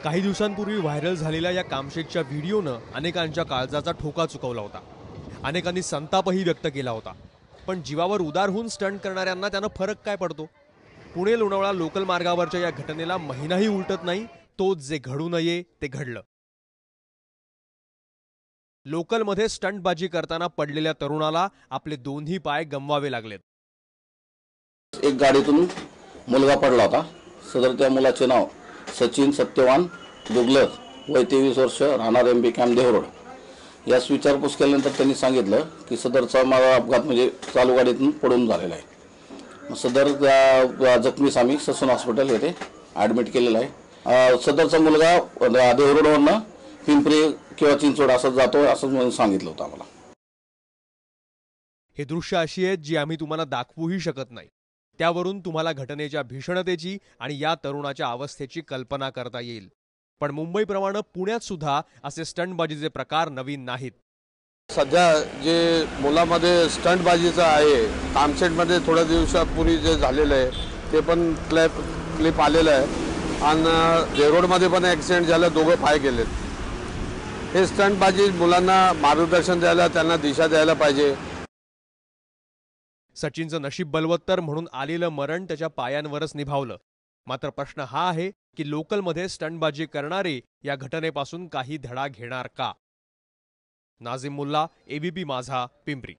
काही दिवसांपूर्वी व्हायरल झालेल्या या कामशेतच्या व्हिडिओनं अनेकांच्या काळजाचा ठोका चुकवला होता। अनेकांनी संतापही व्यक्त केला होता। पण जीवावर उदार होऊन स्टंट करणाऱ्यांना त्यानं फरक काय पडतो? पुणे लोणावळा लोकल मार्गावरच्या या घटनेला महिनाही उलटत नाही, तोच जे घडू नये ते घडलं। लोकलमध्ये स्टंटबाजी करताना पडलेल्या तरुणाला आपले दोन्ही पाय गमवावे लागलेत। एक गाडीतून मुलगा पडला होता। सदर त्या मुलाचे नाव सचिन सत्यवान दुगलर, वय 23 वर्ष, राहणार एमबी कॅम्प देहरोड। यास विचारपूस केल्यानंतर त्यांनी सांगितलं की सदरचा माझा अपघात म्हणजे चालू गाडीतून पडून झालेला आहे। सदर जखमीस आम्ही ससून हॉस्पिटल येथे ॲडमिट केलेला आहे। सदरचा मुलगा देहरोडवरून पिंपरी किंवा चिंचवड असं जातो असं सांगितलं होतं आम्हाला। हे दृश्य अशी आहेत जी आम्ही तुम्हाला दाखवूही शकत नाही। त्यावरून तुम्हाला घटनेच्या भीषणतेची आणि या तरुणाच्या अवस्थेची कल्पना करता येईल। पण मुंबईप्रमाणे पुण्यात सुद्धा असे स्टंटबाजीचे प्रकार नवीन नाहीत। सध्या जे मुलामध्ये स्टंटबाजीचं आहे, कामशेटमध्ये थोड्या दिवसापूर्वी जे झालेलं आहे ते पण क्लिप आलेलं आहे। आणि देहरोडमध्ये पण ॲक्सिडेंट झालं, दोघं पाय गेलेत। हे स्टंटबाजी मुलांना मार्गदर्शन द्यायला, त्यांना दिशा द्यायला पाहिजे। सचिनचं नशीब बलवत्तर म्हणून आलेलं मरण त्याच्या पायांवरच निभावलं। मात्र प्रश्न हा आहे की लोकलमध्ये स्टंटबाजी करणारे या घटनेपासून काही धडा घेणार का? नाझिम मुल्ला, एबीपी माझा, पिंपरी।